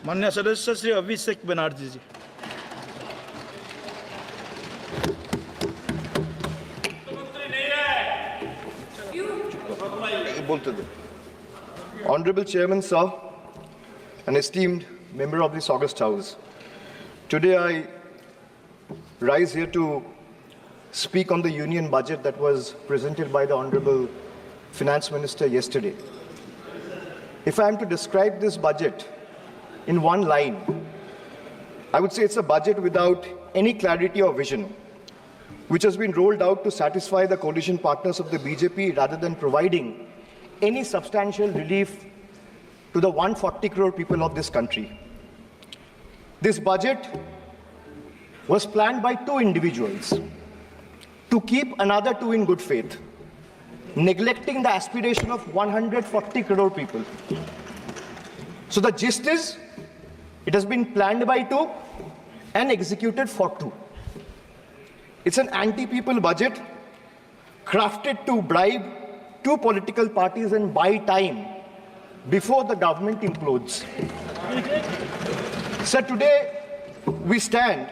माननीय सदस्य श्री अभिषेक बनर्जी जी। Honorable Chairman, sir, an esteemed member of this August House, today I rise here to speak on the union budget that was presented by the Honorable Finance Minister yesterday. If I am to describe this budget in one line, I would say it's a budget without any clarity or vision, which has been rolled out to satisfy the coalition partners of the BJP rather than providing any substantial relief to the 140 crore people of this country. This budget was planned by two individuals to keep another two in good faith, neglecting the aspiration of 140 crore people. So the gist is, it has been planned by two and executed for two. It's an anti-people budget crafted to bribe two political parties and buy time before the government implodes. So today we stand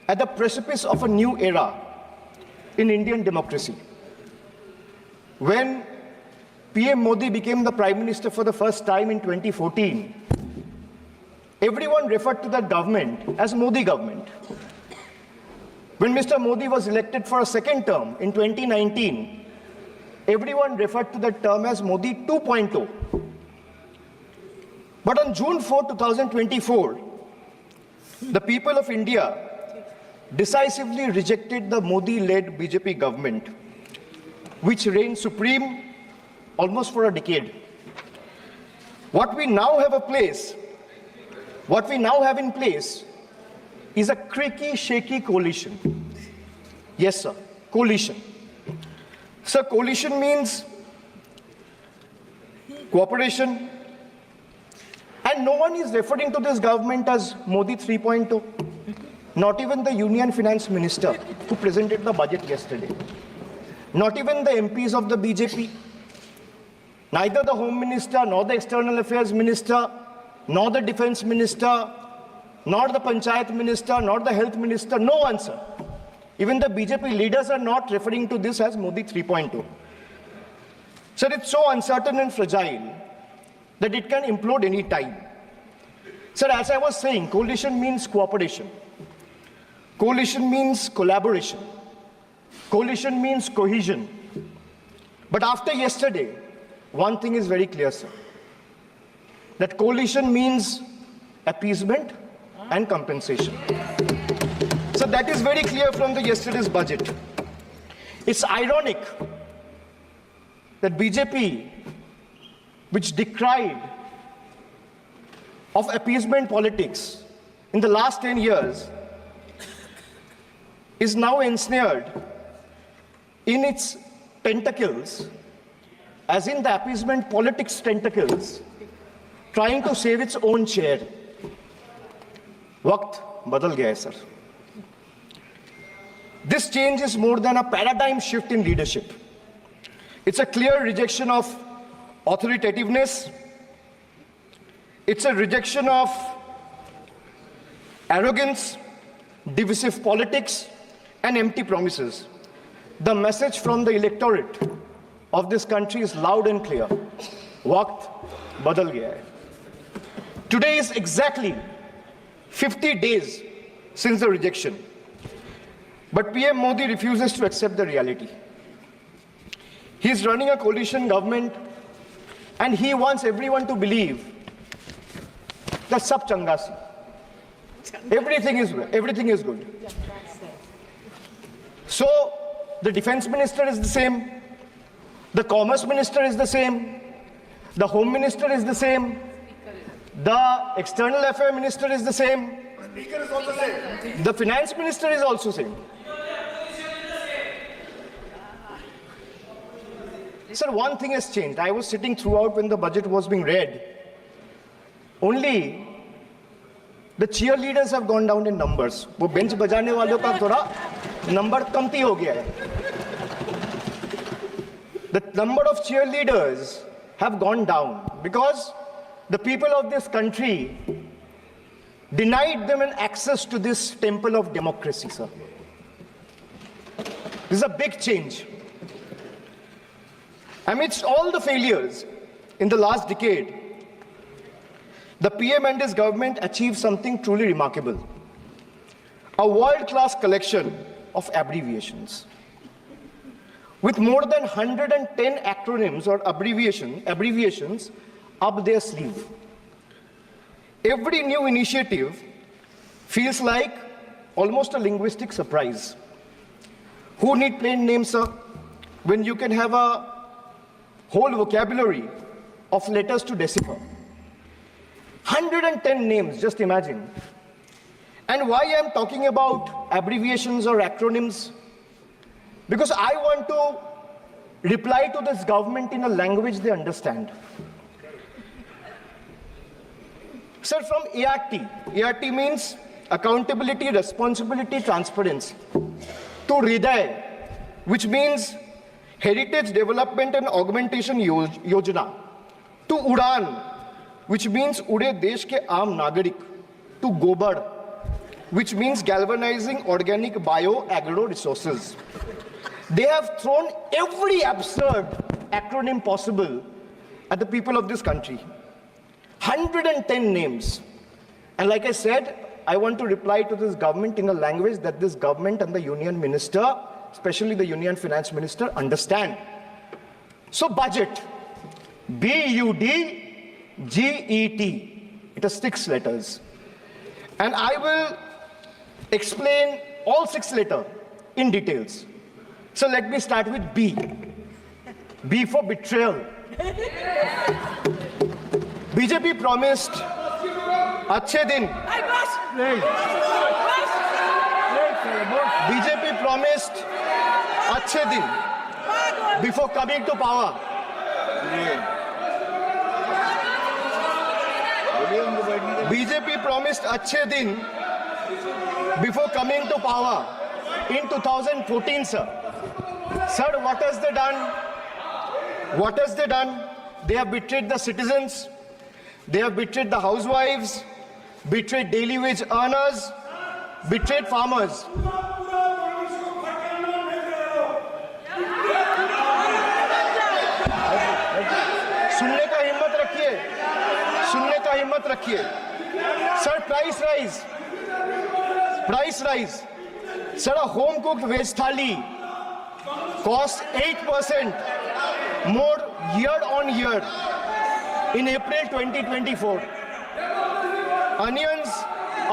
at the precipice of a new era in Indian democracy. When PM Modi became the Prime Minister for the first time in 2014, everyone referred to that government as Modi government. When Mr. Modi was elected for a second term in 2019, everyone referred to that term as Modi 2.0. But on June 4, 2024, the people of India decisively rejected the Modi-led BJP government, which reigned supreme almost for a decade. What we now have in place is a creaky, shaky coalition. Yes, sir, coalition. Sir, coalition means cooperation, and no one is referring to this government as Modi 3.0. Not even the Union Finance Minister who presented the budget yesterday. Not even the MPs of the BJP. Neither the Home Minister, nor the External Affairs Minister, nor the Defense Minister, nor the Panchayat Minister, nor the Health Minister, no one, sir. Even the BJP leaders are not referring to this as Modi 3.0. Sir, it's so uncertain and fragile that it can implode any time. Sir, as I was saying, coalition means cooperation. Coalition means collaboration. Coalition means cohesion. But after yesterday, one thing is very clear, sir. That coalition means appeasement and compensation. So that is very clear from the yesterday's budget. It's ironic that BJP, which decried of appeasement politics in the last 10 years, is now ensnared in its tentacles, as in the appeasement politics tentacles, trying to save its own chair. Waqt badal gaya hai, sir. This change is more than a paradigm shift in leadership. It's a clear rejection of authoritativeness. It's a rejection of arrogance, divisive politics, and empty promises. The message from the electorate of this country is loud and clear. Waqt badal gaya hai. Today is exactly 50 days since the rejection. But PM Modi refuses to accept the reality. He is running a coalition government and he wants everyone to believe that sab changa si. Everything is good. So the defense minister is the same, the commerce minister is the same, the home minister is the same, the external affairs minister is the same, Speaker is also same. The finance minister is also same. Sir, one thing has changed. I was sitting throughout when the budget was being read. Only the cheerleaders have gone down in numbers. वो bench बजाने वालों का थोड़ा number कमती हो गया है. The number of cheerleaders have gone down because the people of this country denied them an access to this temple of democracy, sir. This is a big change. Amidst all the failures in the last decade, the PM and his government achieved something truly remarkable. A world-class collection of abbreviations. With more than 110 acronyms or abbreviations up their sleeve. Every new initiative feels like almost a linguistic surprise. Who need plain names, sir, when you can have a whole vocabulary of letters to decipher? 110 names, just imagine. And why I'm talking about abbreviations or acronyms? Because I want to reply to this government in a language they understand. Sir, from ART. ART means accountability, responsibility, transparency. To Hriday, which means Heritage Development and Augmentation Yojana. To Udan, which means Ude Desh ke Aam Nagarik. To Gobar, which means galvanizing organic bio-agro resources. They have thrown every absurd acronym possible at the people of this country. 110 names. And like I said, I want to reply to this government in a language that this government and the union minister, especially the union finance minister, understand. So budget, B-U-D-G-E-T. It has 6 letters. And I will explain all 6 letters in details. So let me start with B. B for betrayal. BJP promised Achhe Din. BJP promised Achhe Din before coming to power. BJP promised Achhe Din before coming to power in 2014, sir. Sir, what has they done? What has they done? They have betrayed the citizens. They have betrayed the housewives, betrayed daily wage earners, betrayed farmers. सुनने का हिम्मत रखिए. Sir, price rise. Sir, a home cooked veg thali costs 8% more year on year in April 2024. Onions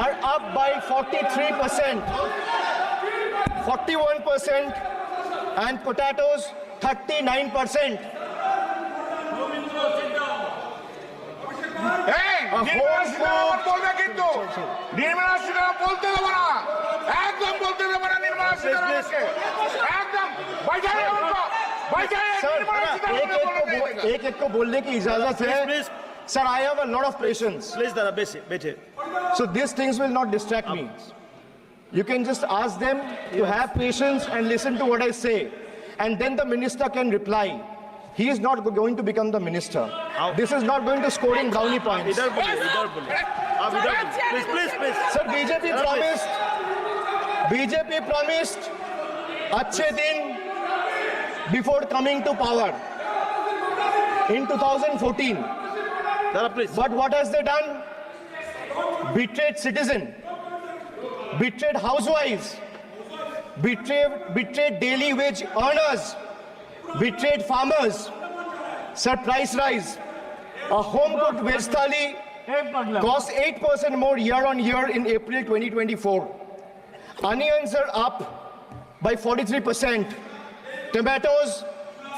are up by 43%, 41%, and potatoes 39%. एक को बोलने की इजाजत है. Sir, I have a lot of patience. Please, Dada, bete. So these things will not distract me. You can just ask them to have patience and listen to what I say. And then the minister can reply. He is not going to become the minister. This is not going to score in brownie points. Please. Sir, BJP promised Achhe Din before coming to power in 2014. Dada, please. But what has they done? Betrayed citizen, betrayed housewives, betrayed daily wage earners, betrayed farmers. Sir, price rise. A home-cooked veg thali costs 8% more year on year in April 2024. Onions are up by 43%. Tomatoes,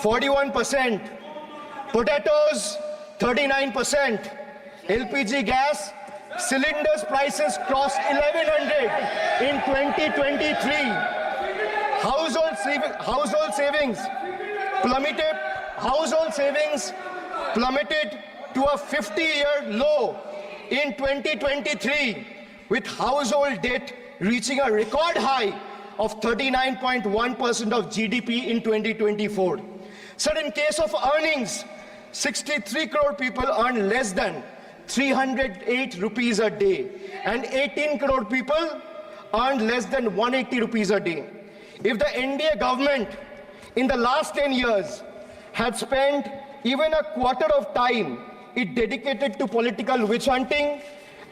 41%. Potatoes, 39%. LPG gas cylinders prices crossed 1100 in 2023. Household savings plummeted to a 50-year low in 2023, with household debt reaching a record high of 39.1% of GDP in 2024. So in case of earnings, 63 crore people earn less than 308 rupees a day, and 18 crore people earned less than 180 rupees a day. If the NDA government in the last 10 years had spent even a quarter of time it dedicated to political witch hunting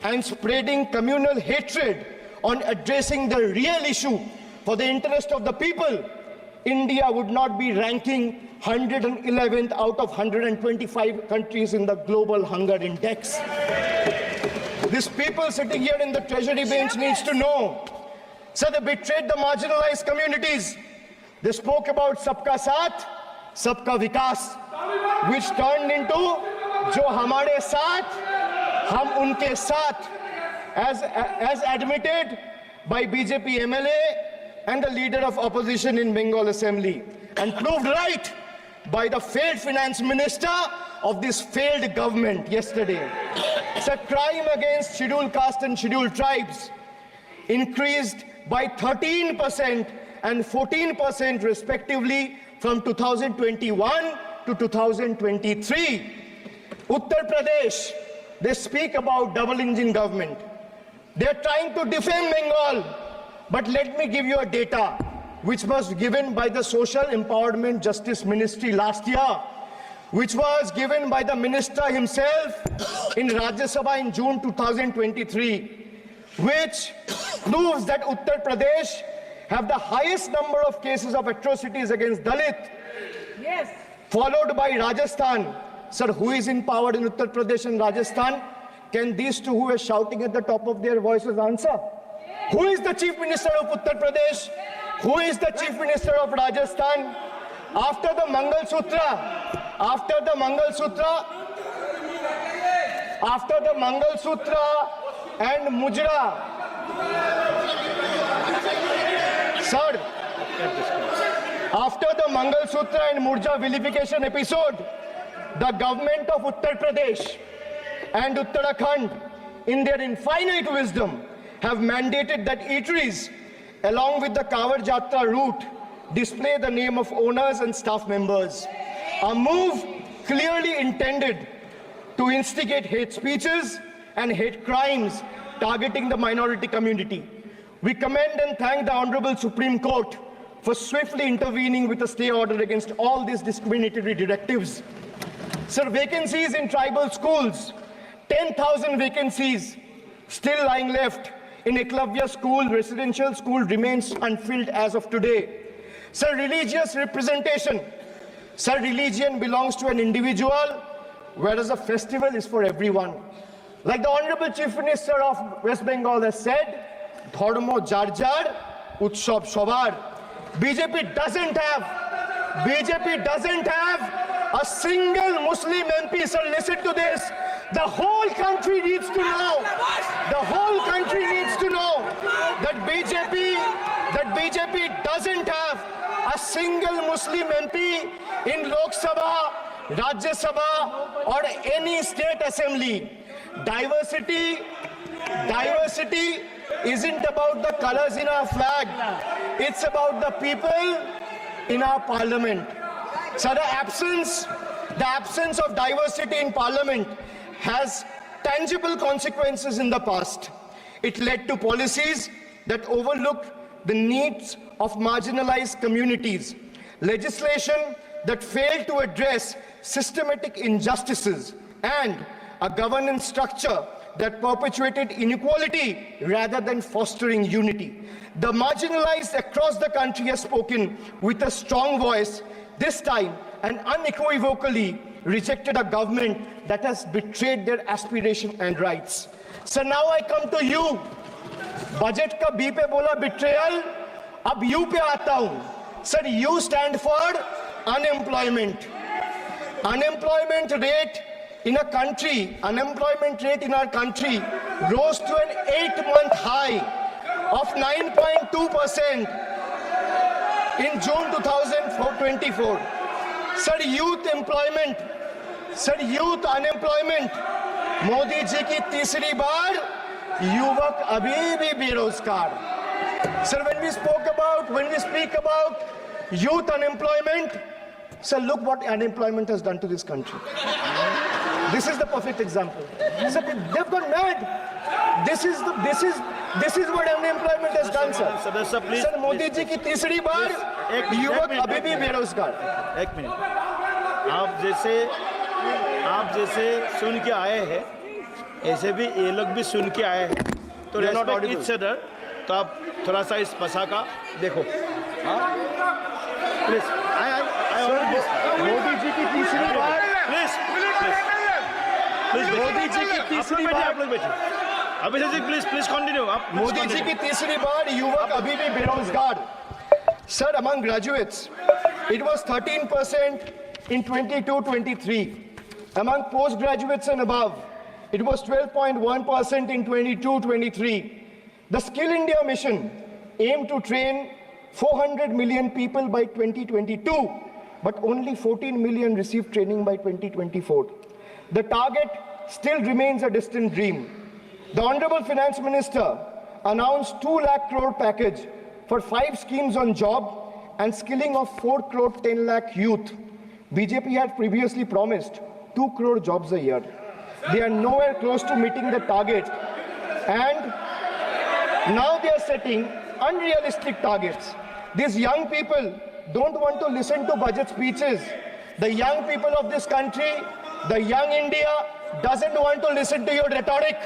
and spreading communal hatred on addressing the real issue for the interest of the people, India would not be ranking 111th out of 125 countries in the global hunger index. These people sitting here in the treasury bench needs to know. So they betrayed the marginalized communities. They spoke about Sabka Saath, Sabka Vikas, which turned into Jo Hamare Saath, Hum Unke Saath, as admitted by BJP MLA and the leader of opposition in Bengal Assembly, and proved right by the failed finance minister of this failed government yesterday. It's a crime against scheduled caste and scheduled tribes, increased by 13% and 14% respectively from 2021 to 2023. Uttar Pradesh, they speak about double engine government. They're trying to defame Bengal. But let me give you a data which was given by the Social Empowerment Justice Ministry last year, which was given by the minister himself in Rajya Sabha in June 2023, which proves that Uttar Pradesh have the highest number of cases of atrocities against Dalit, Yes. followed by Rajasthan. Sir, who is in power in Uttar Pradesh and Rajasthan? Can these two who are shouting at the top of their voices answer? Who is the Chief Minister of Uttar Pradesh? Who is the Chief Minister of Rajasthan? After the Mangal Sutra and Mujra, sir, after the Mangal Sutra and Murja vilification episode, the government of Uttar Pradesh and Uttarakhand, in their infinite wisdom, have mandated that eateries, along with the Kawar Jatra route, display the name of owners and staff members. A move clearly intended to instigate hate speeches and hate crimes targeting the minority community. We commend and thank the Honorable Supreme Court for swiftly intervening with a stay order against all these discriminatory directives. Sir, vacancies in tribal schools, 10,000 vacancies still lying left in Eklavya school, residential school, remains unfilled as of today. Sir, religious representation. Sir, religion belongs to an individual, whereas a festival is for everyone. Like the Honorable Chief Minister of West Bengal has said, Dharmo jar jar, Utsav shobar. BJP doesn't have a single Muslim MP. Sir, listen to this. The whole country needs to know. The whole country needs to know that BJP doesn't have a single Muslim MP in Lok Sabha, Rajya Sabha, or any state assembly. Diversity isn't about the colors in our flag. It's about the people in our parliament. So the absence of diversity in parliament has tangible consequences in the past. It led to policies that overlooked the needs of marginalized communities, legislation that failed to address systematic injustices, and a governance structure that perpetuated inequality rather than fostering unity. The marginalized across the country have spoken with a strong voice, this time and unequivocally rejected a government that has betrayed their aspiration and rights. So now I come to you. Budget ka B pe bola betrayal, ab U pe aata hu. Sir, U stand for unemployment. Unemployment rate in our country rose to an 8-month high of 9.2% in June 2024. Sir, youth unemployment, Modi ji ki तीसरी बार युवक अभी भी बेरोजगार. Sir, when we speak about youth unemployment, sir, look what unemployment has done to this country. This is the perfect example. Sir, they've gone mad. This is what unemployment has done, sir. सदस्य please sir, Modi ji की तीसरी बार युवक अभी भी बेरोजगार. एक minute. आप जैसे सुन के आए हैं, ऐसे भी ये लोग भी सुन के आए हैं. तो रेस्पेक्ट ईच अदर. तो आप थोड़ा सा इस भाषा का देखो. प्लीज मोदी जी की तीसरी बार प्लीज मोदी जी की तीसरी बार आप लोग बैठे. Abhishek ji please continue. आप मोदी जी की तीसरी बार युवक अभी भी बेरोजगार. Sir, among graduates, it was 13% in 22-23. Among postgraduates and above, it was 12.1% in 22-23. The Skill India mission aimed to train 400 million people by 2022, but only 14 million received training by 2024. The target still remains a distant dream. The Honorable Finance Minister announced 2 lakh crore package for 5 schemes on job and skilling of 4 crore 10 lakh youth. BJP had previously promised 2 crore jobs a year. They are nowhere close to meeting the target, and now they are setting unrealistic targets. These young people don't want to listen to budget speeches. The young people of this country, the young India, doesn't want to listen to your rhetoric,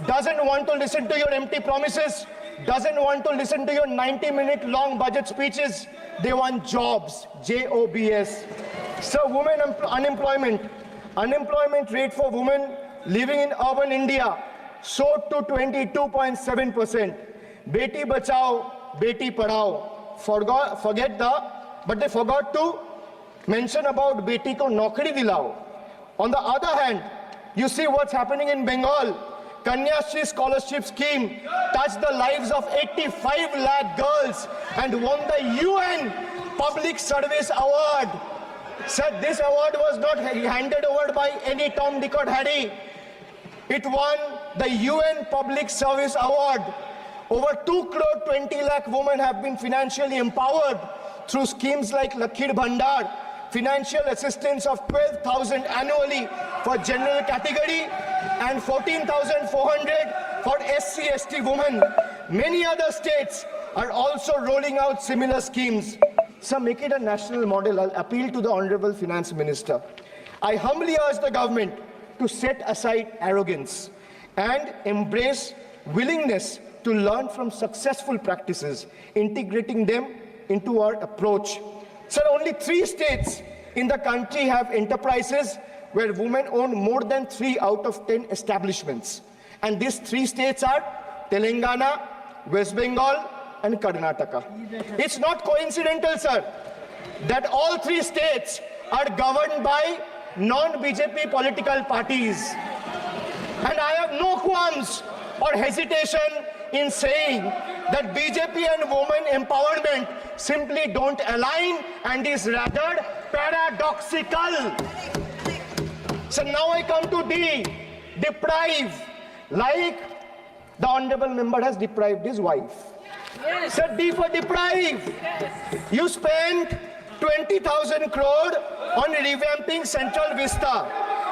doesn't want to listen to your empty promises, doesn't want to listen to your 90-minute long budget speeches. They want jobs, J-O-B-S. So women unemployment rate for women living in urban India soared to 22.7%. Beti Bachao, Beti Padhao. But they forgot to mention about Beti ko Naukri Dilao. On the other hand, you see what's happening in Bengal. Kanya Shri scholarship scheme touched the lives of 85 lakh girls and won the UN Public Service Award. Sir, this award was not handed over by any Tom, Dick or Harry. It won the UN Public Service Award. Over 2 crore 20 lakh women have been financially empowered through schemes like Lakhir Bhandar, financial assistance of 12,000 annually for general category and 14,400 for SC/ST women. Many other states are also rolling out similar schemes. So make it a national model. I'll appeal to the Honorable Finance Minister. I humbly urge the government to set aside arrogance and embrace willingness to learn from successful practices, integrating them into our approach. Sir, only 3 states in the country have enterprises where women own more than 3 out of 10 establishments. And these 3 states are Telangana, West Bengal, and Karnataka. It's not coincidental, sir, that all 3 states are governed by non-BJP political parties. And I have no qualms or hesitation in saying that BJP and women empowerment simply don't align and is rather paradoxical. So now I come to D, deprive, like the Honorable Member has deprived his wife. Yes. So D for deprive. Yes. You spent 20,000 crore on revamping Central Vista.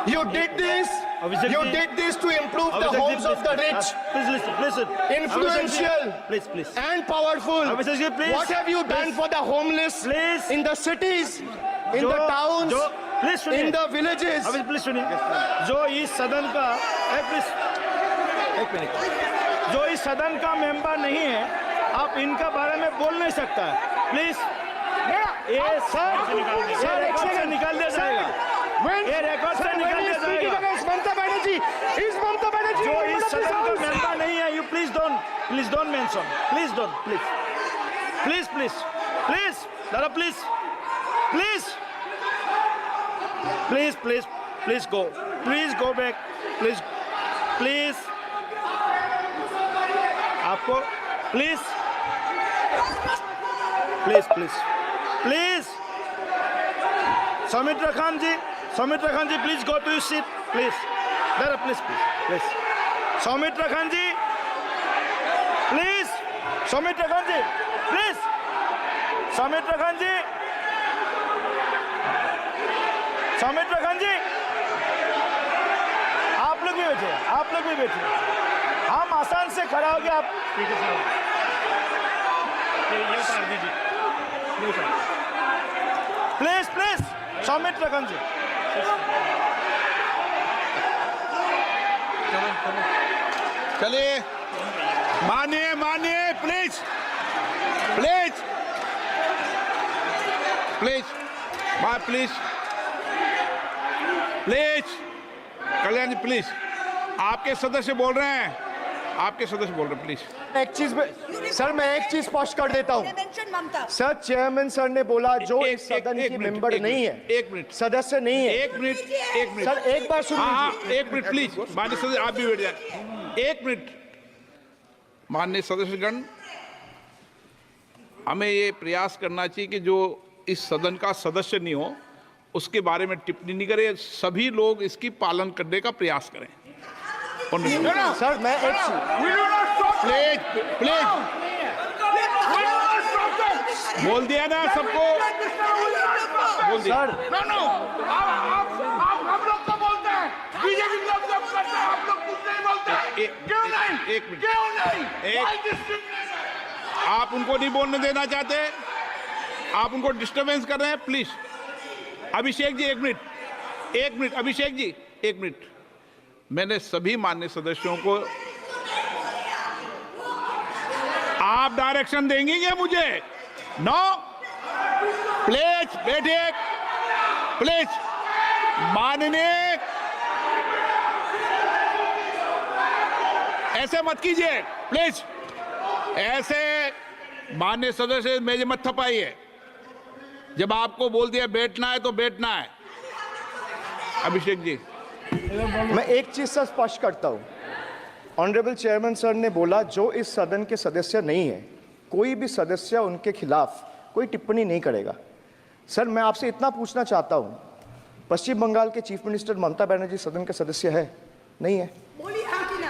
You did this. You did this to improve the homes of the rich. Please listen. Influential. Please. And powerful. Please. What have you done for the homeless? Please. In the cities, in the towns, in the villages. Please सुनिए. जो इस सदन का please एक minute, जो इस सदन का मेंबर नहीं है, आप इनका बारे में बोल नहीं सकता है. प्लीज ये सर रिकॉर्ड से निकाल दिया जाएगा. ये रिकॉर्ड से निकाल दिया जाएगा. ममता बनर्जी जो इस सदन का मेंबर नहीं है, you please don't mention. Please don't. Dada, please go. Please go back. Please. आपको please. Soumitra Khan ji, please go to your seat, please. Dada, please. Soumitra Khan ji, please. Soumitra Khan ji. आप लोग भी बैठिए, हम आसान से खड़ा हो गया। आप प्लीज प्लीज समिट रखन जी। चलिए, मानिए मानिए, please please please please please Kalyan ji, please. आपके सदस्य बोल रहे हैं, आपके सदस्य बोल रहे हैं, प्लीज। एक चीज सर, मैं एक चीज स्पष्ट कर देता हूँ सर। चेयरमैन सर ने बोला जो इस सदन की मेंबर नहीं है, एक मिनट, सदस्य नहीं है। एक मिनट सर एक बार सुन हाँ लीजिए। एक मिनट प्लीज, माननीय सदस्य आप भी बैठ जाए। एक मिनट, माननीय सदस्यगण, हमें ये प्रयास करना चाहिए कि जो इस सदन का सदस्य नहीं हो उसके बारे में टिप्पणी नहीं करें, सभी लोग इसकी पालन करने का प्रयास करें। सर मैं एक प्लीज प्लीज बोल दिया ना सबको, बोल दिया। सर हम लोग तो बोलते हैं, बीजेपी लोग जब करते हैं, आप लोग कुछ नहीं बोलते। क्यों नहीं? एक मिनट, क्यों नहीं? आप उनको नहीं बोलने देना चाहते, आप उनको डिस्टर्बेंस कर रहे हैं। प्लीज अभिषेक जी, एक मिनट, अभिषेक जी एक मिनट। मैंने सभी माननीय सदस्यों को, आप डायरेक्शन देंगे क्या मुझे? नो, प्लीज बैठिए, प्लीज। माननीय, ऐसे मत कीजिए प्लीज, ऐसे माननीय सदस्य मेरे मत थपाइए। जब आपको बोल दिया बैठना है तो बैठना है। अभिषेक जी, मैं एक चीज से स्पष्ट करता हूं। ऑनरेबल चेयरमैन सर ने बोला जो इस सदन के सदस्य नहीं है, कोई भी सदस्य उनके खिलाफ कोई टिप्पणी नहीं करेगा। सर मैं आपसे इतना पूछना चाहता हूं, पश्चिम बंगाल के चीफ मिनिस्टर ममता बनर्जी सदन के सदस्य है? नहीं है,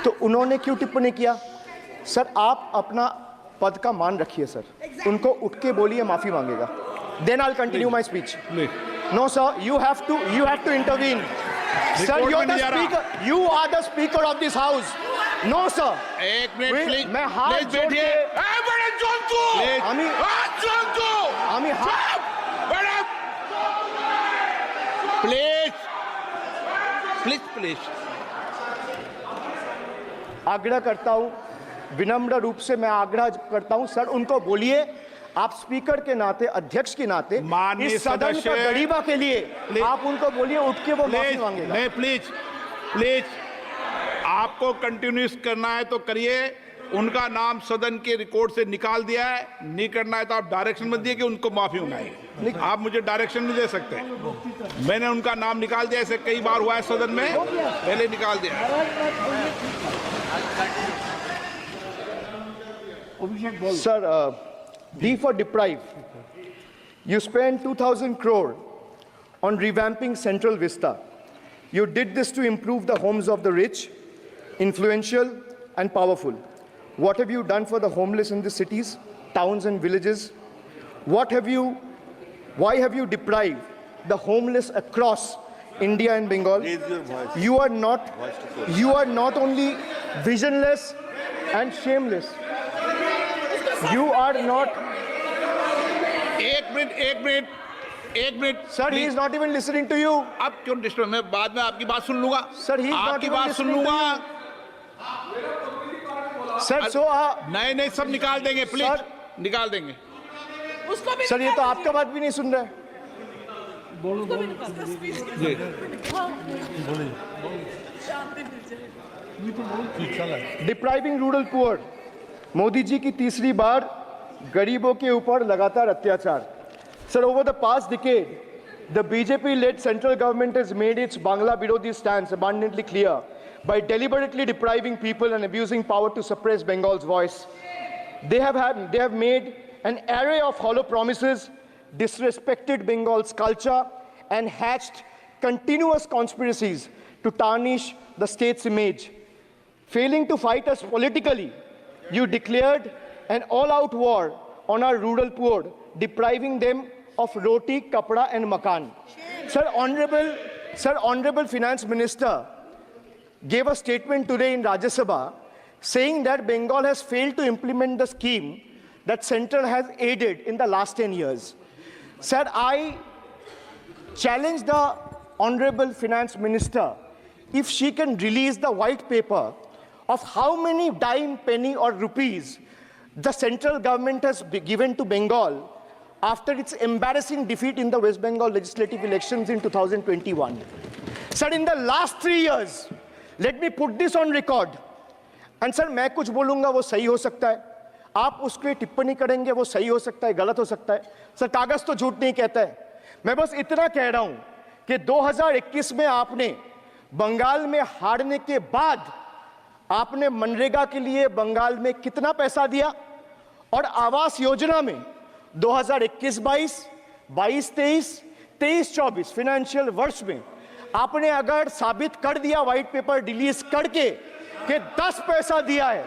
तो उन्होंने क्यों टिप्पणी किया? सर आप अपना पद का मान रखिए सर, उनको उठ के बोलिए माफी मांगेगा। Then I will continue my speech. No sir, you have to intervene. Sir, you're the speaker. You are the speaker of this house. No sir. एक मिनट प्लीज, मैं हाथ प्लीज जोड़ बैठिए। के बड़े जंतु, प्लीज, प्लीज प्लीज प्लीज आग्रह करता हूं, विनम्र रूप से मैं आग्रह करता हूं सर, उनको बोलिए आप स्पीकर के नाते, अध्यक्ष के नाते माननीय इस सदन का सदस्य, गरिमा के लिए आप उनको बोलिए उठ के वो माफी मांगेगा। नहीं प्लीज प्लीज, आपको कंटिन्यूस करना है तो करिए। उनका नाम सदन के रिकॉर्ड से निकाल दिया है, नहीं करना है तो आप डायरेक्शन मत दिए कि उनको माफी मंगाइए। आप मुझे डायरेक्शन नहीं दे सकते। मैंने उनका नाम निकाल दिया, ऐसे कई बार हुआ है सदन में, पहले निकाल दिया। Sir, D for deprive. You spent 2,000 crore on revamping Central Vista. You did this to improve the homes of the rich, influential, and powerful. What have you done for the homeless in the cities, towns, and villages? Why have you deprived the homeless across India and Bengal? You are not only visionless and shameless. You are not. एक minute Sir, he is not even listening to you. अब क्यों disturb? मैं बाद में आपकी बात सुन लूंगा। Sir, he is not आपकी even बात सुन listening to लूंगा। Sir, so नहीं सब निकाल देंगे, प्लीज Sir, निकाल देंगे। सर ये तो आपका बात भी नहीं सुन रहा है। Depriving rural poor, Modi ji की तीसरी बार गरीबों के ऊपर लगातार अत्याचार। Sir, over the past decade, the BJP-led central government has made its Bangla Birodhi stance abundantly clear by deliberately depriving people and abusing power to suppress Bengal's voice. They have made an array of hollow promises, disrespected Bengal's culture, and hatched continuous conspiracies to tarnish the state's image. Failing to fight us politically, you declared an all-out war on our rural poor, depriving them of roti, kapda, and makan. Sir, Honorable Finance Minister, gave a statement today in Rajya Sabha saying that Bengal has failed to implement the scheme that Central has aided in the last 10 years. Sir, I challenge the Honorable Finance Minister if she can release the white paper of how many dime, penny or rupees the central government has given to Bengal after its embarrassing defeat in the West Bengal legislative elections in 2021. Sir, in the last 3 years, let me put this on record. And sir, मैं कुछ बोलूँगा वो सही हो सकता है, आप उसके टिप्पणी करेंगे वो सही हो सकता है, गलत हो सकता है. सर, कागज तो झूठ नहीं कहता है. मैं बस इतना कह रहा हूँ कि 2021 में आपने बंगाल में हारने के बाद आपने मनरेगा के लिए बंगाल में कितना पैसा दिया, और आवास योजना में 2021-22, 22-23, 23-24 फाइनेंशियल वर्ष में आपने अगर साबित कर दिया व्हाइट पेपर रिलीज करके कि 10 पैसा दिया है,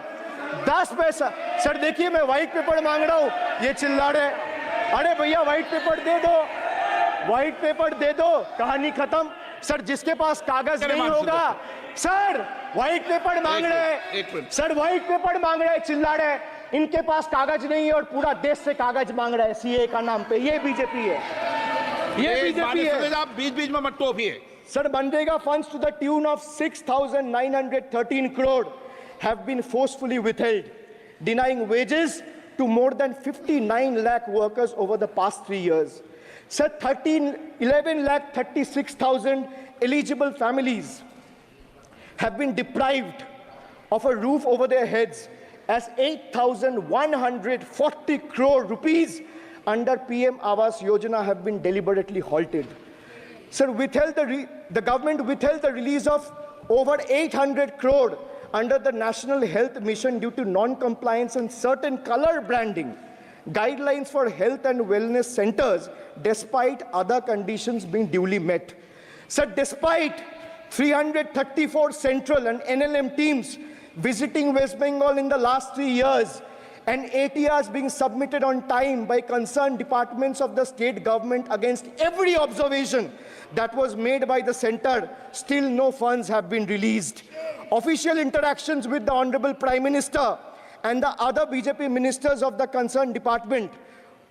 10 पैसा. सर देखिए, मैं व्हाइट पेपर मांग रहा हूं, ये चिल्ला रहे. अरे भैया व्हाइट पेपर दे दो, व्हाइट पेपर दे दो, कहानी खत्म. सर जिसके पास कागज नहीं होगा, सर व्हाइट पेपर मांग रहे हैं, सर व्हाइट पेपर मांग रहे हैं, चिल्ला रहे हैं. इनके पास कागज नहीं है और पूरा देश से कागज मांग रहा है सीए का नाम पे. ये बीजेपी है, ये बीजेपी है. आप बीच बीच में मत टोकिए. Sir, Manrega funds to the tune of 6,913 crore have been forcefully withheld, denying wages to more than 59 lakh workers over the past 3 years. Sir, 11 lakh 36,000 eligible families have been deprived of a roof over their heads as 8,140 crore rupees under PM Awas Yojana have been deliberately halted. Sir, the government withheld the release of over 800 crore under the National Health Mission due to non-compliance and certain color branding guidelines for health and wellness centers, despite other conditions being duly met. Sir, despite 334 central and NLM teams visiting West Bengal in the last 3 years, and ATRs being submitted on time by concerned departments of the state government against every observation that was made by the center, still no funds have been released. Official interactions with the Honorable Prime Minister and the other BJP ministers of the concerned department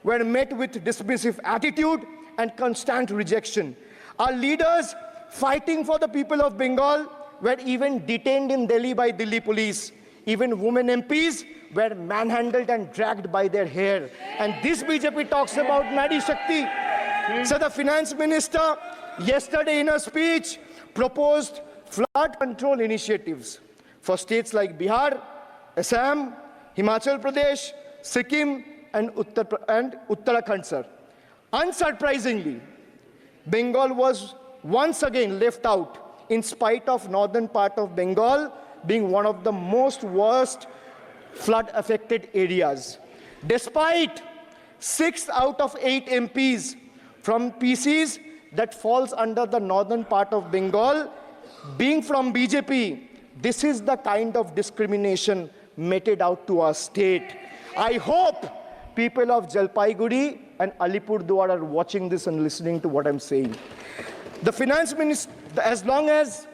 were met with dismissive attitude and constant rejection. Our leaders fighting for the people of Bengal were even detained in Delhi by Delhi police. Even women MPs were manhandled and dragged by their hair. And this BJP talks about Nari Shakti. So the finance minister yesterday in a speech proposed flood control initiatives for states like Bihar, Assam, Himachal Pradesh, Sikkim, and Uttarakhand, sir. Unsurprisingly, Bengal was once again left out in spite of northern part of Bengal being one of the most worst flood-affected areas. Despite 6 out of 8 MPs from PCs that falls under the northern part of Bengal being from BJP, this is the kind of discrimination meted out to our state. I hope people of Jalpaiguri and Alipurduar are watching this and listening to what I'm saying. The finance minister, as long as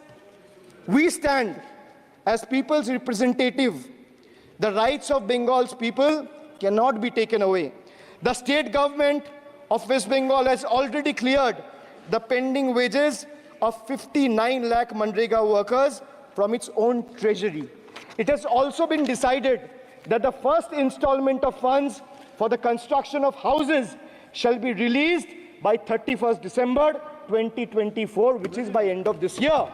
we stand as people's representative, the rights of Bengal's people cannot be taken away. The state government of West Bengal has already cleared the pending wages of 59 lakh Manrega workers from its own treasury. It has also been decided that the first installment of funds for the construction of houses shall be released by 31st December 2024, which is by end of this year.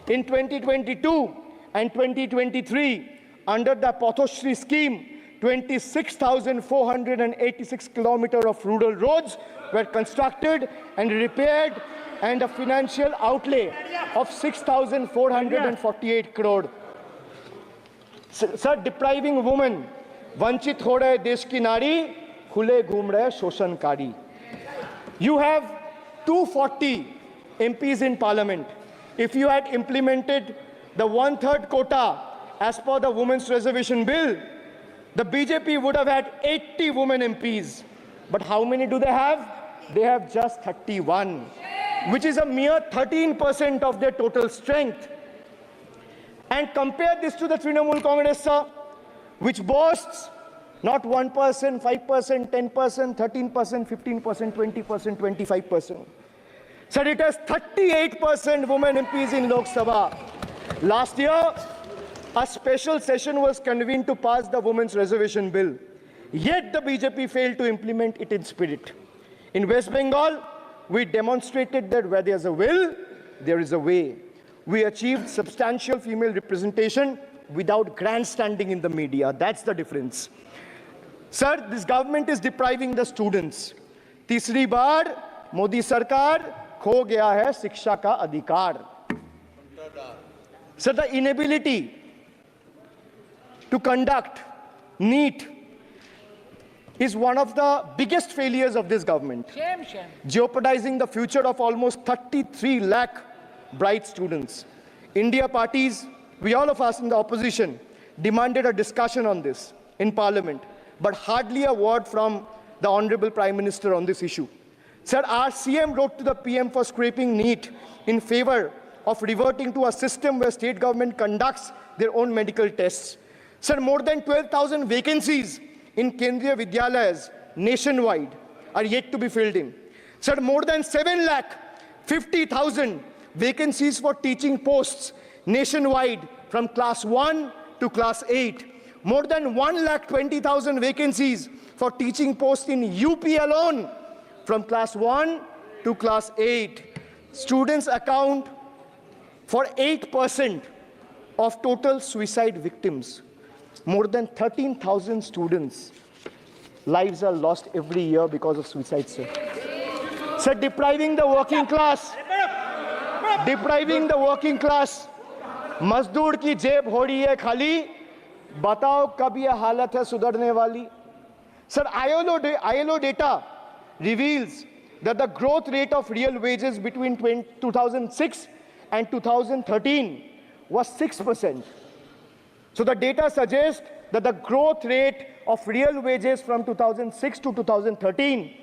In 2022 and 2023, under the Pathoshri scheme, 26,486 kilometers of rural roads were constructed and repaired, and a financial outlay of 6,448 crore. Sir, depriving women, vanchit ho rahe desh ki nari, khule ghum rahe shoshankari. You have 240 MPs in parliament. If you had implemented the 1/3 quota as per the Women's Reservation Bill, the BJP would have had 80 women MPs. But how many do they have? They have just 31, which is a mere 13% of their total strength. And compare this to the Trinamool Congress, sir, which boasts not 1%, 5%, 10%, 13%, 15%, 20%, 25%. Sir, it has 38% women MPs in Lok Sabha. Last year, a special session was convened to pass the Women's Reservation Bill. Yet the BJP failed to implement it in spirit. In West Bengal, we demonstrated that where there's a will, there is a way. We achieved substantial female representation without grandstanding in the media. That's the difference. Sir, this government is depriving the students. तीसरी बार मोदी सरकार खो गया है शिक्षा का अधिकार. Sir, the inability to conduct NEET is one of the biggest failures of this government, jeopardizing the future of almost 33 lakh bright students. India parties, we all of us in the opposition, demanded a discussion on this in Parliament, but hardly a word from the Honorable Prime Minister on this issue. Sir, our CM wrote to the PM for scrapping NEET in favor of reverting to a system where state government conducts their own medical tests. Sir, more than 12,000 vacancies in Kendriya Vidyalayas nationwide are yet to be filled in. Sir, more than 7,50,000 vacancies for teaching posts nationwide from class 1 to class 8. More than 1,20,000 vacancies for teaching posts in UP alone from class 1 to class 8. Students account for 8% of total suicide victims. More than 13,000 students' lives are lost every year because of suicide, sir. Sir, depriving the working class, मजदूर की जेब हो रही है खाली, बताओ कब ये हालत है सुधरने वाली? Sir, ILO data reveals that the growth rate of real wages between 2006 and 2013 was 6%. So the data suggests that the growth rate of real wages from 2006 to 2013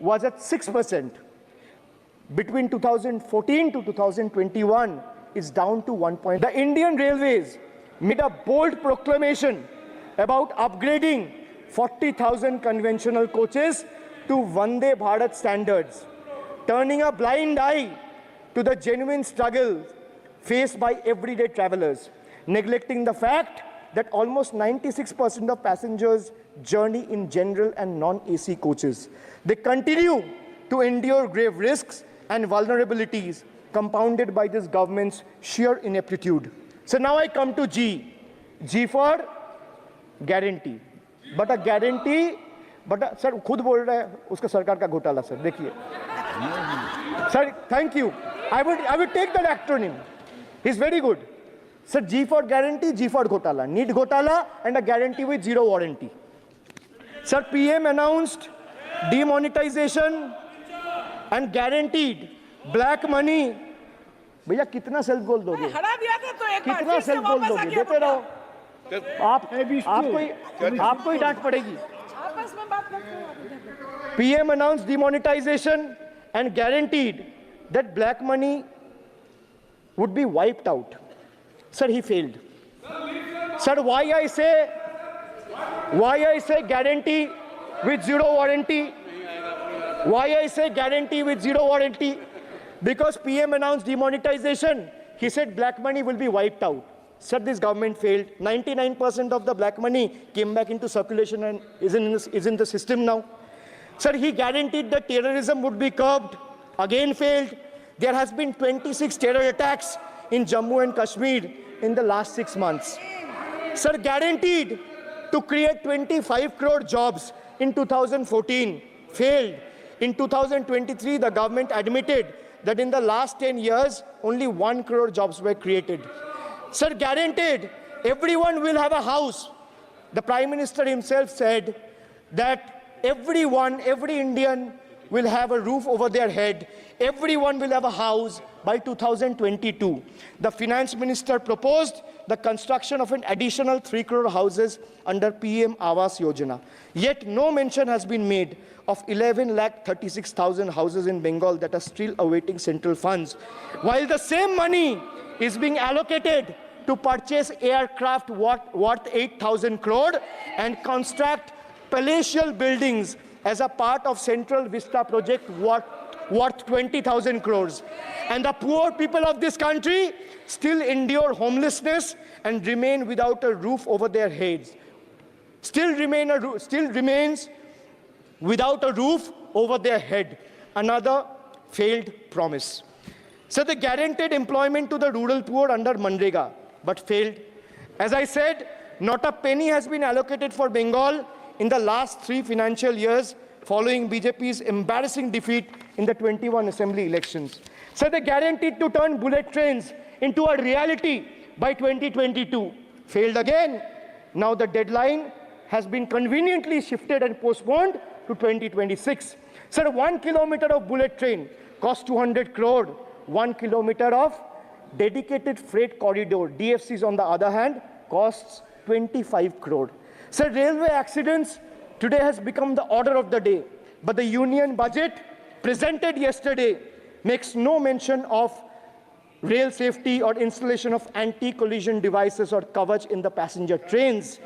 was at 6%. Between 2014 to 2021 is down to 1 The Indian Railways made a bold proclamation about upgrading 40,000 conventional coaches to Vande Bharat standards, turning a blind eye to the genuine struggle faced by everyday travelers, neglecting the fact that almost 96% of passengers journey in general and non-AC coaches. They continue to endure grave risks and vulnerabilities compounded by this government's sheer ineptitude. So now I come to G. G for guarantee. But a guarantee, sir, खुद बोल रहा है उसका सरकार का घोटाला, sir. देखिए. Sir, thank you. I would take that acronym. He's very good. Sir, G for guarantee, G for ghotala. NEET ghotala and a guarantee with zero warranty. Sir, PM announced demonetization and guaranteed black money. भैया कितना self goal दोगे? हरा दिया था तो एक बार कितना फिर से सेल्फ गोल वापस आ दोगे? गया देते रहो. आपको ही डांट पड़ेगी. आपस में बात करते हैं. PM announced demonetization and guaranteed that black money would be wiped out. Sir, he failed. Sir, why I say guarantee with zero warranty? Why I say guarantee with zero warranty? Because PM announced demonetization. He said black money will be wiped out. Sir, this government failed. 99% of the black money came back into circulation and is in the system now. Sir, he guaranteed that terrorism would be curbed. Again failed. There has been 26 terror attacks in Jammu and Kashmir in the last 6 months. Sir, guaranteed to create 25 crore jobs in 2014, failed. In 2023, the government admitted that in the last 10 years, only 1 crore jobs were created. Sir, guaranteed everyone will have a house. The Prime Minister himself said that every Indian will have a roof over their head. Everyone will have a house by 2022. The Finance Minister proposed the construction of an additional 3 crore houses under PM Awas Yojana. Yet no mention has been made of 11,36,000 houses in Bengal that are still awaiting central funds, while the same money is being allocated to purchase aircraft worth 8,000 crore and construct palatial buildings as a part of Central Vista project worth 20,000 crores. And the poor people of this country still endure homelessness and remain without a roof over their heads. Still remains without a roof over their head. Another failed promise. So they guaranteed employment to the rural poor under Manrega, but failed. As I said, not a penny has been allocated for Bengal in the last 3 financial years following BJP's embarrassing defeat in the 21 assembly elections. So they guaranteed to turn bullet trains into a reality by 2022. Failed again. Now the deadline has been conveniently shifted and postponed to 2026. Sir, 1 kilometer of bullet train costs 200 crore. 1 kilometer of dedicated freight corridor, DFCs on the other hand, costs 25 crore. Sir, railway accidents today has become the order of the day. But the union budget presented yesterday makes no mention of rail safety or installation of anti-collision devices or coverage in the passenger trains.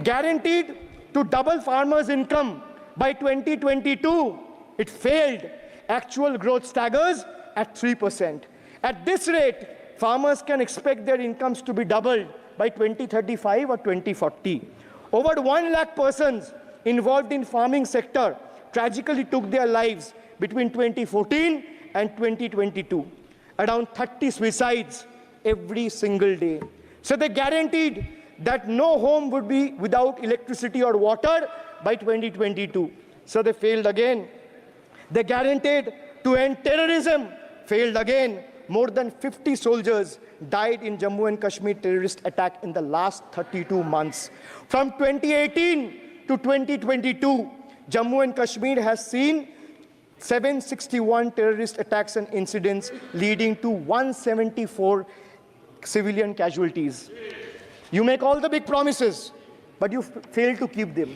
Guaranteed to double farmers' income by 2022. It failed. Actual growth staggers at 3%. At this rate, farmers can expect their incomes to be doubled by 2035 or 2040. Over 1 lakh persons involved in farming sector tragically took their lives between 2014 and 2022. Around 30 suicides every single day. So they guaranteed that no home would be without electricity or water by 2022. So they failed again. They guaranteed to end terrorism. Failed again. More than 50 soldiers died in Jammu and Kashmir terrorist attack in the last 32 months. From 2018 to 2022, Jammu and Kashmir has seen 761 terrorist attacks and incidents leading to 174 civilian casualties. You make all the big promises, but you fail to keep them.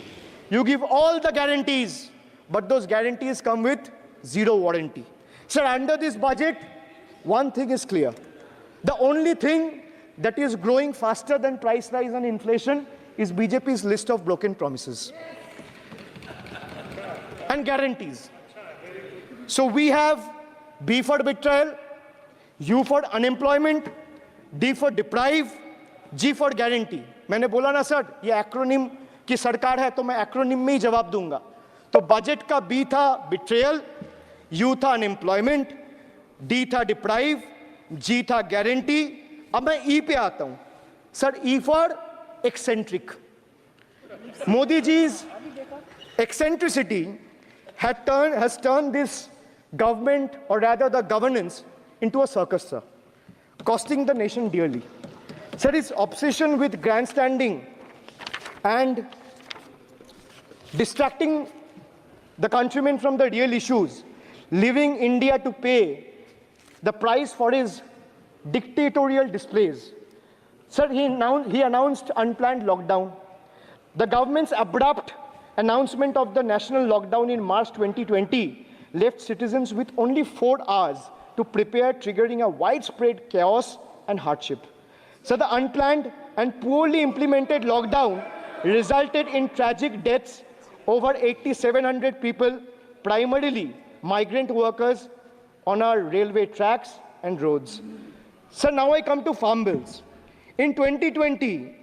You give all the guarantees, but those guarantees come with zero warranty. Sir, under this budget, one thing is clear. The only thing that is growing faster than price rise and inflation is BJP's list of broken promises and guarantees. So we have B for betrayal, U for unemployment, D for deprive, G for guarantee. मैंने बोला ना sir, ये acronym की सरकार है तो मैं acronym में ही जवाब दूंगा. तो बजट का B था betrayal, U था अनएम्प्लॉयमेंट, D था डिप्राइव, G था गारंटी. अब मैं E पे आता हूं. Sir, E for eccentric. Modi ji's eccentricity has turned this government, or rather the governance, into a circus, sir, costing the nation dearly. Sir, his obsession with grandstanding and distracting the countrymen from the real issues, leaving India to pay the price for his dictatorial displays. Sir, he announced unplanned lockdown. The government's abrupt announcement of the national lockdown in March 2020 left citizens with only 4 hours to prepare, triggering a widespread chaos and hardship. So the unplanned and poorly implemented lockdown resulted in tragic deaths. Over 8,700 people, primarily migrant workers, on our railway tracks and roads. So now I come to farm bills. In 2020,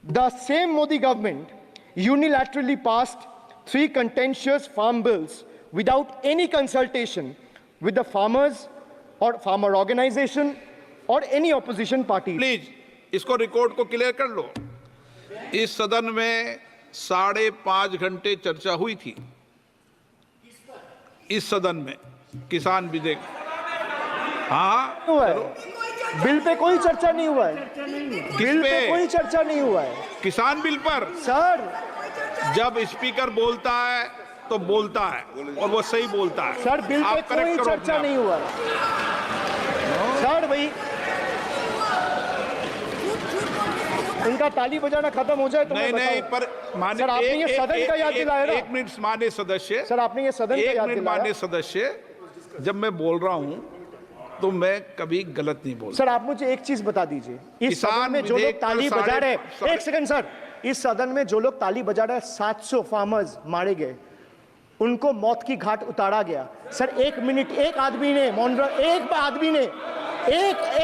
the same Modi government unilaterally passed 3 contentious farm bills without any consultation with the farmers or farmer organization or any opposition party. Please इसको record को clear कर लो. इस सदन में 5.5 घंटे चर्चा हुई थी. इस सदन में किसान विधेयक. हाँ, हुआ है. बिल पे कोई चर्चा नहीं हुआ है. बिल पे कोई चर्चा नहीं हुआ है. किसान बिल पर सर, जब स्पीकर बोलता है तो बोलता है और वो सही बोलता है. सर, बिल पे कोई चर्चा नहीं हुआ है. सर भाई, इनका ताली बजाना खत्म हो जाए तो नहीं, पर माननीय सर, आपने ये सदन का याद दिलाया ना. 1 मिनट माननीय सदस्य. सर, आपने ये सदन का याद दिलाया. माननीय सदस्य, जब मैं बोल रहा हूं तो मैं कभी गलत नहीं बोलता। सर आप मुझे एक चीज बता दीजिए, इस किसान सदन में जो लोग विधेयक पर ताली बजा रहे साढ़े- एक सेकंड सर, इस सदन में जो लोग ताली बजा रहे 700 फार्मर्स मारे गए, उनको मौत की घाट उतारा गया। सर एक मिनट, एक आदमी ने एक आदमी ने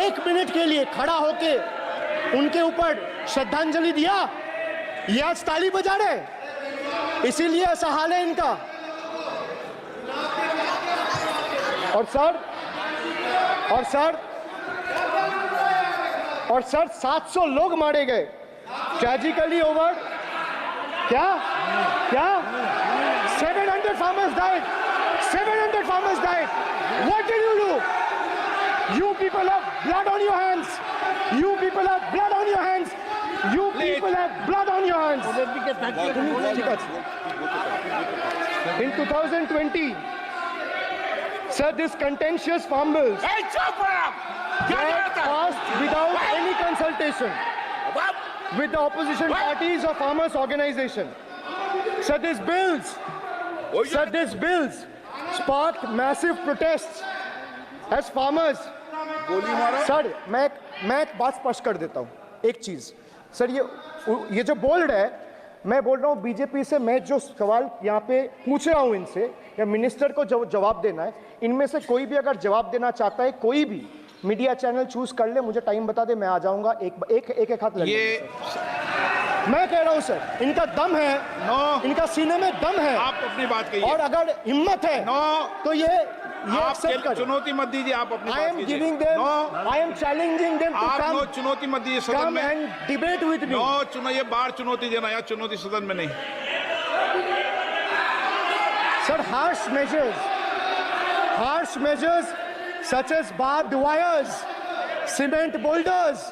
एक मिनट के लिए खड़ा होके उनके ऊपर श्रद्धांजलि दिया, ये आज ताली बजा रहे, इसीलिए ऐसा हाल है इनका। और सर 700 लोग मारे गए, ट्रेजिकली ओवर, क्या 700 farmers died, 700 farmers died. What did you do? You people have blood on your hands. You people have blood on your hands. You people have blood on your hands. In 2020, sir, this contentious farm bills ए, चुप रहो। क्या were करता है? passed without any consultation बाप, with the opposition parties or farmers organization. Sir, these bills sparked massive protests as farmers. Sir मैं एक बात स्पष्ट कर देता हूं, एक चीज सर, ये जो बोल रहा है, मैं बोल रहा हूं बीजेपी से, मैं जो सवाल यहाँ पे पूछ रहा हूं इनसे, या मिनिस्टर को जवाब देना है, इनमें से कोई भी अगर जवाब देना चाहता है, कोई भी मीडिया चैनल चूज कर ले, मुझे टाइम बता दे, मैं आ जाऊंगा, एक हाथ लग ये मैं कह रहा हूं सर, इनका दम है, इनका सीने में दम है, आप अपनी बात कहिए। और अगर हिम्मत है तो ये आप accept करें। चुनौती मत दीजिए, आप अपनी I बात am कीजिए। giving them, I am challenging them to आप come, चुनौती मत दीजिए सदन come में। and debate with me. ये बार चुनौती देना, या चुनौती सदन में नहीं। Sir, harsh measures such as barbed wires, cement boulders,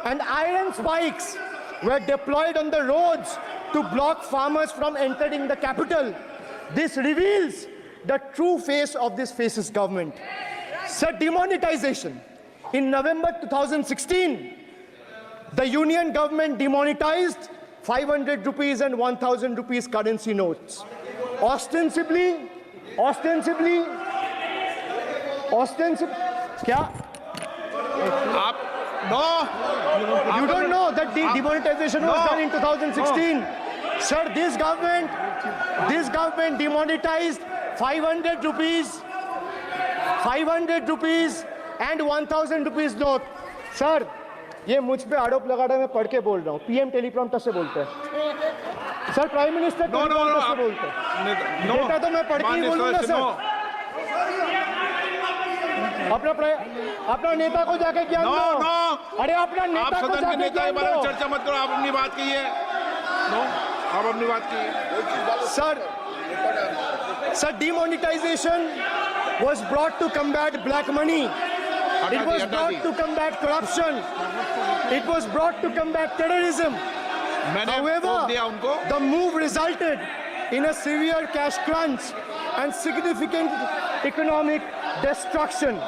and iron spikes were deployed on the roads to block farmers from entering the capital. This reveals the true face of this fascist government. Sir, demonetization. In November 2016, the union government demonetized 500 rupees and 1000 rupees currency notes. Ostensibly, क्या? आप You don't know that the demonetization was done in 2016. Sir, this government demonetized 500 rupees and 1000 rupees note. Sir, ये मुझ पे आरोप लगा रहा है, मैं पढ़ के बोल रहा हूँ, पीएम टेलीप्रॉम्प्टर से बोलते हैं। सर, प्राइम मिनिस्टर टेलीप्रॉम्प्टर से बोलते हैं। डेटा तो मैं पढ़ के ही बोलूंगा सर। अपना नेता को जाके ज्ञान दो। अरे अपना आप नेता को सदन के जाके नेता के ज्ञान बारे में दो। चर्चा मत करो, आप अपनी बात कीजिए। आप अपनी बात कीजिए। Sir, demonetization was brought to combat black money. It was brought to combat corruption. It was brought to combat terrorism. मैंने However, वोट दिया उनको। the move resulted in a severe cash crunch and significant economic destruction.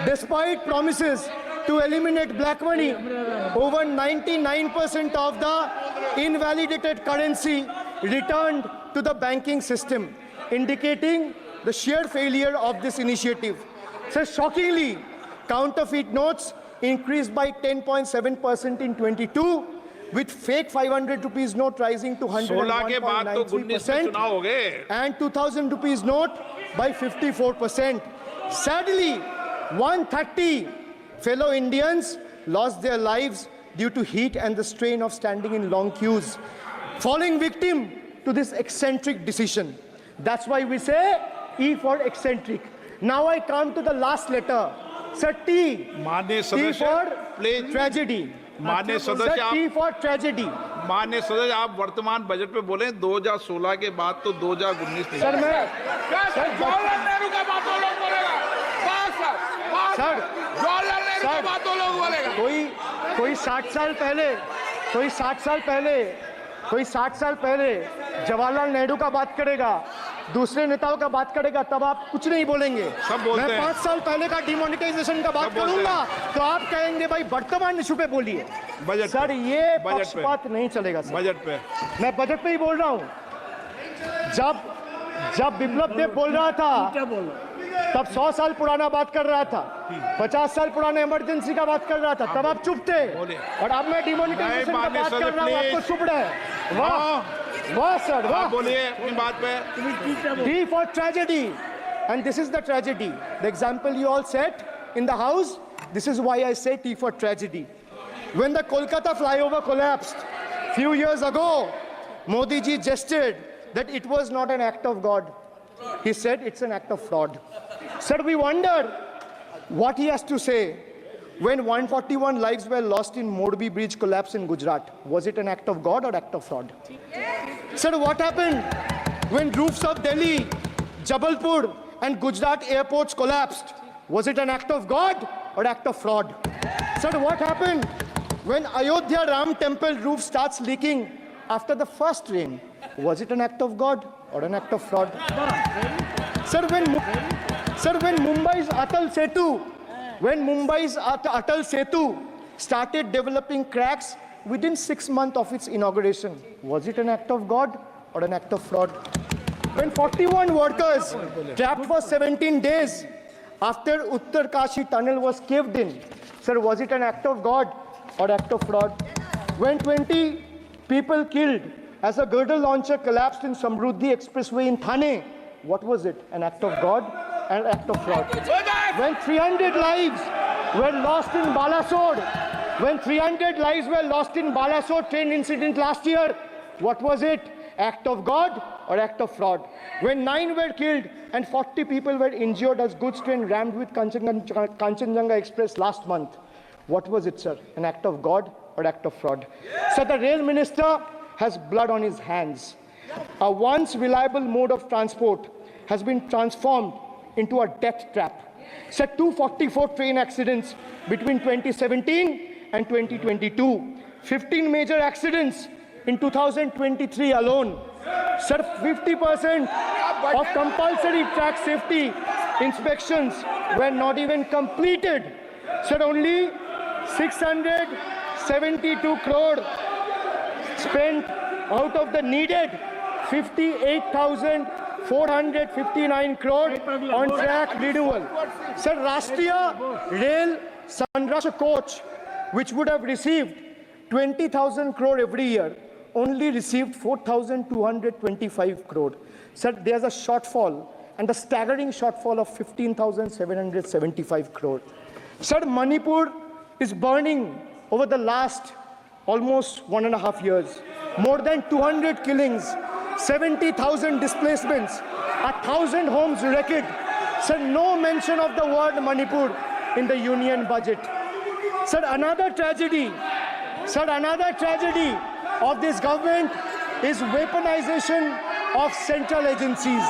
Despite promises to eliminate black money, over 99% of the invalidated currency returned to the banking system, indicating the sheer failure of this initiative. So shockingly, counterfeit notes increased by 10.7% in 22, with fake 500 rupees note rising to 16 के बाद तो 19 में 101.93% चुनाव हो गए। and 2000 rupees note by 54%. Sadly, 130 fellow Indians lost their lives due to heat and the strain of standing in long queues, falling victim to this eccentric decision. That's why we say E for eccentric. Now I come to the last letter. Sir, T. माननीय T सदस्य, for please. tragedy. माननीय Sir, सदस्य, T for tragedy. माननीय सदस्य, आप वर्तमान budget पे बोले 2016 के बाद तो 2019 नहीं। Sir, मैं जवाहरलाल नेहरू का बात वो लोग बोलेगा। बस, सर, जवाहरलाल नेहरू का बात वो लोग बोलेगा। कोई 60 साल पहले जवाहरलाल नेहरू का बात करेगा, दूसरे नेताओं का बात करेगा, तब आप कुछ नहीं बोलेंगे। सब बोलते मैं हैं। 5 साल पहले का डिमोनेटाइजेशन का बात सब बोलते करूंगा तो आप कहेंगे भाई वर्तमान इशू पे बोलिए। बजट सर, पे। ये बजट पे। पक्षपात नहीं चलेगा सर। बजट पे मैं बजट पे ही बोल रहा हूँ। जब विप्लव देव बोल रहा था, तब 100 साल पुराना बात कर रहा था, 50 साल पुराने इमरजेंसी का बात कर रहा था, तब आप चुप थे। और अब मैं डिमोनेटाइजेशन का बात कर रहा हूँ, आपको चुप रहे। वाह वाह सर, वाह। बोलिए अपनी बात पे। D for tragedy. And this is the tragedy. The example you all set in the house, this is why I say T for tragedy. When the Kolkata flyover collapsed few years ago, Modi ji gestured that it was not an act of God. He said it's an act of fraud. Sir, we wonder what he has to say when 141 lives were lost in Morbi bridge collapse in Gujarat. Was it an act of God or act of fraud? Sir, what happened when roofs of Delhi, Jabalpur and Gujarat airports collapsed? Was it an act of God or act of fraud? Sir, what happened when Ayodhya Ram temple roof starts leaking after the first rain? Was it an act of God or an act of fraud? Sir, when Mumbai's Atal Setu started developing cracks within 6 months of its inauguration, was it an act of God or an act of fraud? When 41 workers trapped for 17 days after Uttarkashi tunnel was caved in, sir, was it an act of God or act of fraud? When 20 people killed as a girdle launcher collapsed in Samruddhi Expressway in Thane, what was it? An act of God and act of fraud? When 300 lives were lost in Balasore train incident last year, what was it? Act of God or act of fraud? When 9 were killed and 40 people were injured as goods train rammed with Kanchenjunga Express last month, what was it, sir? An act of God or act of fraud? So the rail minister has blood on his hands. A once reliable mode of transport has been transformed into a death trap. So 244 train accidents between 2017 and 2022. 15 major accidents in 2023 alone. Sir, 50% of compulsory track safety inspections were not even completed. Sir, only 672 crore spent out of the needed 58,459 crore on track renewal. Sir, Rashtriya Rail Sanraksha coach, which would have received 20,000 crore every year, only received 4,225 crore. Sir, there's a shortfall, and a staggering shortfall of 15,775 crore. Sir, Manipur is burning over the last almost 1.5 years. More than 200 killings, 70,000 displacements, 1,000 homes wrecked. Sir, no mention of the word Manipur in the union budget. Sir, another tragedy of this government is weaponization of central agencies.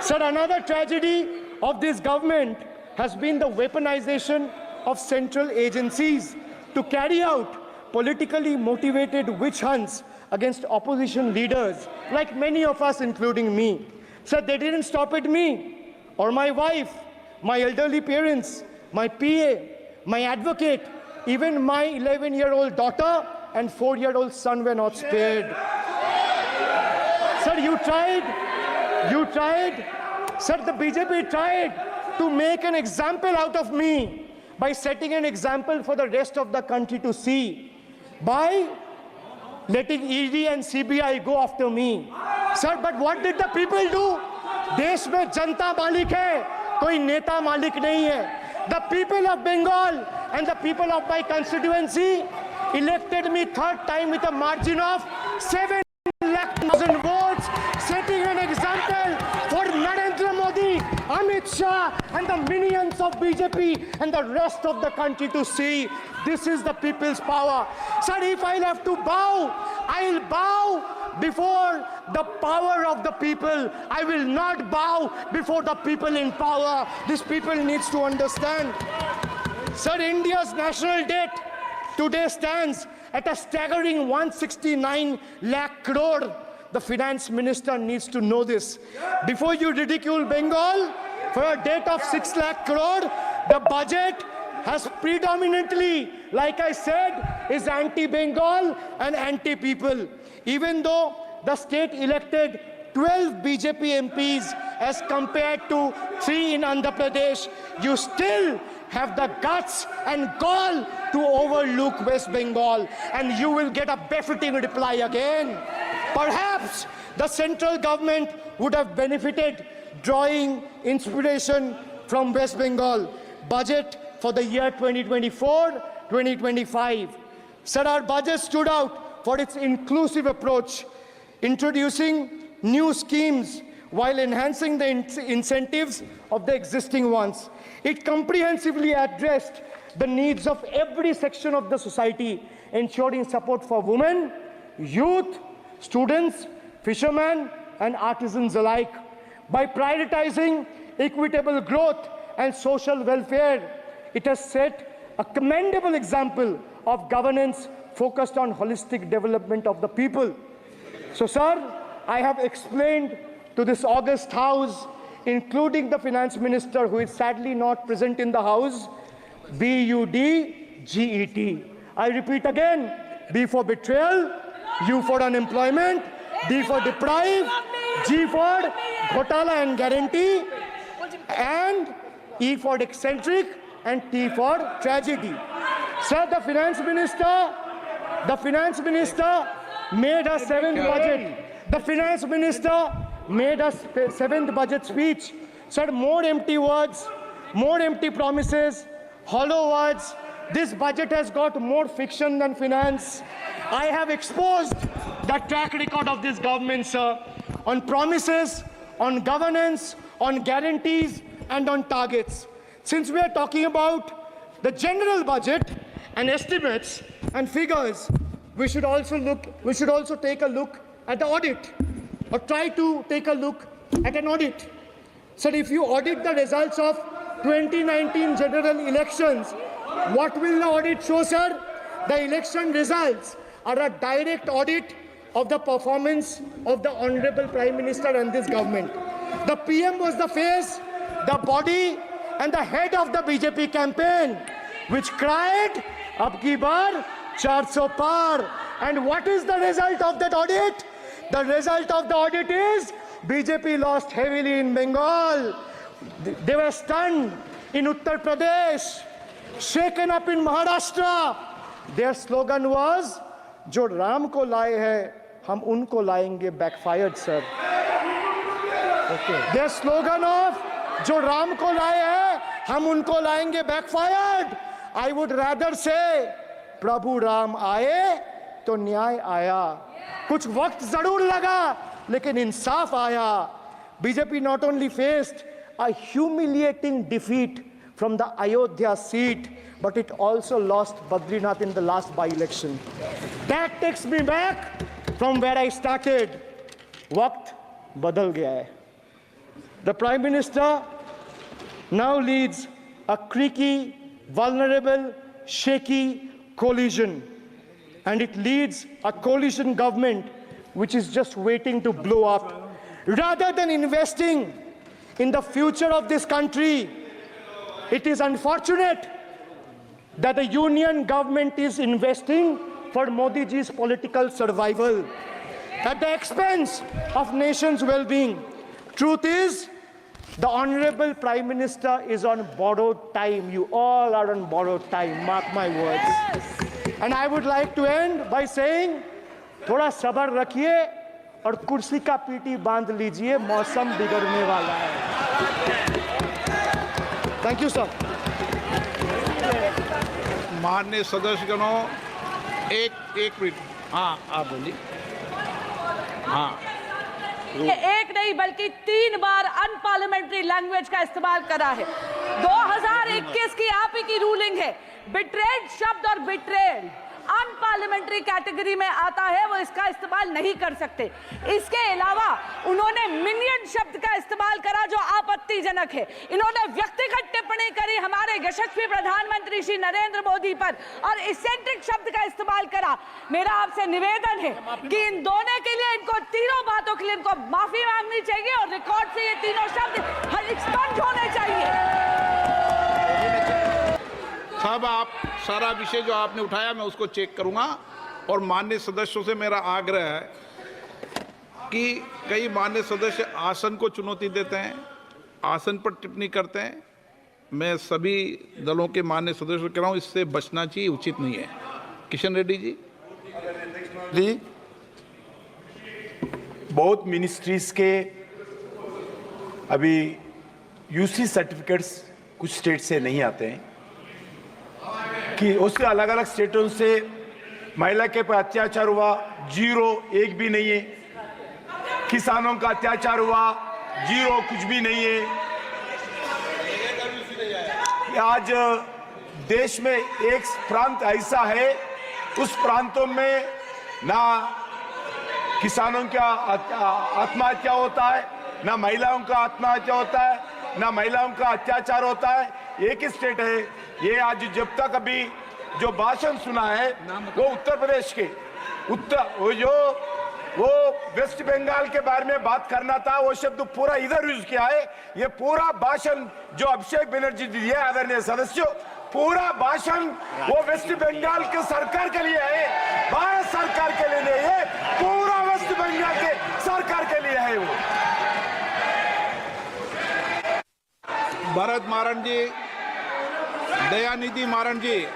Sir, another tragedy of this government has been the weaponization of central agencies to carry out politically motivated witch hunts against opposition leaders, like many of us, including me. Sir, they didn't stop at me or my wife, my elderly parents, my PA, my advocate, even my 11-year-old daughter and 4-year-old son were not spared. Sir, you tried. Sir, the BJP tried to make an example out of me by setting an example for the rest of the country to see, by letting ED and CBI go after me. Sir, but what did the people do? देश में जनता मालिक है, कोई नेता मालिक नहीं है. The people of Bengal and the people of my constituency elected me third time with a margin of 7,00,000 votes, setting an example for Narendra Modi, Amit Shah and the minions of BJP and the rest of the country to see. This is the people's power. Sir, if I'll have to bow, I'll bow before the power of the people. I will not bow before the people in power. This people needs to understand. Sir, India's national debt today stands at a staggering 169 lakh crore. The finance minister needs to know this. Before you ridicule Bengal for a debt of 6 lakh crore, the budget has predominantly, like I said, is anti-Bengal and anti-people. Even though the state elected 12 BJP MPs as compared to 3 in Andhra Pradesh, you still have the guts and gall to overlook West Bengal, and you will get a befitting reply again. Perhaps the central government would have benefited drawing inspiration from West Bengal budget for the year 2024-2025. Sir, our budget stood out for its inclusive approach, introducing new schemes while enhancing the incentives of the existing ones. It comprehensively addressed the needs of every section of the society, ensuring support for women, youth, students, fishermen, and artisans alike. By prioritizing equitable growth and social welfare, it has set a commendable example of governance focused on holistic development of the people. So, sir, I have explained to this august House, including the Finance Minister, who is sadly not present in the House, BUDGET. I repeat again, B for betrayal, U for unemployment, D for deprive, G for ghotala and guarantee, and E for eccentric, and T for tragedy. Sir, the Finance Minister made a seventh budget. The Finance Minister made a seventh budget speech. Sir, more empty words, more empty promises, hollow words. This budget has got more fiction than finance. I have exposed the track record of this government, sir, on promises, on governance, on guarantees, and on targets. Since we are talking about the general budget and estimates and figures, we should also take a look at the audit, or try to take a look at an audit. So if you audit the results of 2019 general elections, what will the audit show, sir? The election results are a direct audit of the performance of the Honorable Prime Minister and this government. The PM was the face, the body, and the head of the BJP campaign, which cried, "Ab ki baar 400 par." And what is the result of that audit? The result of the audit is BJP lost heavily in Bengal. They were stunned in Uttar Pradesh, shaken up in Maharashtra. Their slogan was, "Jo Ram ko laaye hai, hum unko laayenge," backfired, sir. Okay. Their slogan of "Jo Ram ko laaye hai, hum unko laayenge," backfired. I would rather say, "Prabhu Ram aaye, to न्याय आया." कुछ वक्त जरूर लगा, लेकिन इंसाफ आया. BJP not only faced a humiliating defeat from the Ayodhya seat, but it also lost Badrinath in the last by-election. That takes me back from where I started. Waqt badal gaya hai. The Prime Minister now leads a creaky, vulnerable, shaky coalition. And it leads a coalition government which is just waiting to blow up. Rather than investing in the future of this country, it is unfortunate that the union government is investing for Modi ji's political survival at the expense of nation's well-being. Truth is, the Honorable Prime Minister is on borrowed time. You all are on borrowed time, mark my words. And I would like to end by saying, थोड़ा सब्र रखिए और कुर्सी का PT बांध लीजिए, मौसम बिगड़ने वाला है. Thank you, sir. माननीय सदस्यगणों, एक मिनट. हाँ, आप बोलिए. हाँ. एक नहीं बल्कि 3 बार अनपार्लियामेंट्री लैंग्वेज का इस्तेमाल करा है. 2021 की आप ही की रूलिंग है. बिट्रेड शब्द और बिट्रेड अनपार्लियामेंट्री कैटेगरी में आता है, वो इसका इस्तेमाल नहीं कर सकते. इसके अलावा उन्होंने मिनियन शब्द का इस्तेमाल करा जो आपत्तिजनक है. इन्होंने व्यक्तिगत टिप्पणी करी हमारे यशस्वी प्रधानमंत्री श्री नरेंद्र मोदी पर और इसेंट्रिक शब्द का इस्तेमाल करा. मेरा आपसे निवेदन है कि इन दोनों के लिए, इनको तीनों बातों के लिए इनको माफी मांगनी चाहिए और रिकॉर्ड से ये तीनों शब्द एक्सपंज होने चाहिए. साहब, आप सारा विषय जो आपने उठाया मैं उसको चेक करूंगा और माननीय सदस्यों से मेरा आग्रह है कि कई मान्य सदस्य आसन को चुनौती देते हैं, आसन पर टिप्पणी करते हैं। मैं सभी दलों के मान्य सदस्यों को कह रहा हूं, इससे बचना चाहिए, उचित नहीं है। किशन रेड्डी जी। जी, बहुत मिनिस्ट्रीज के अभी यूसी सर्टिफिकेट्स कुछ स्टेट से नहीं आते हैं कि उससे अलग अलग स्टेटों से महिला के पर अत्याचार हुआ, 0 एक भी नहीं है। किसानों का अत्याचार हुआ, 0 कुछ भी नहीं है। आज देश में एक प्रांत ऐसा है, उस प्रांतों में ना किसानों का आत्महत्या होता है, ना महिलाओं का आत्महत्या होता है, ना महिलाओं का अत्याचार होता है। एक ही स्टेट है ये। आज जब तक अभी जो भाषण सुना है वो उत्तर प्रदेश के वो वेस्ट बंगाल के बारे में बात करना था, वो शब्द पूरा इधर यूज किया है। ये पूरा भाषण जो अभिषेक बनर्जी जी दिए आदरणीय सदस्यों, पूरा भाषण वो वेस्ट बंगाल के सरकार के लिए है, भारत सरकार के लिए नहीं है, पूरा वेस्ट बंगाल के सरकार के लिए है वो। भरत मारन जी, दयानिधि मारन जी।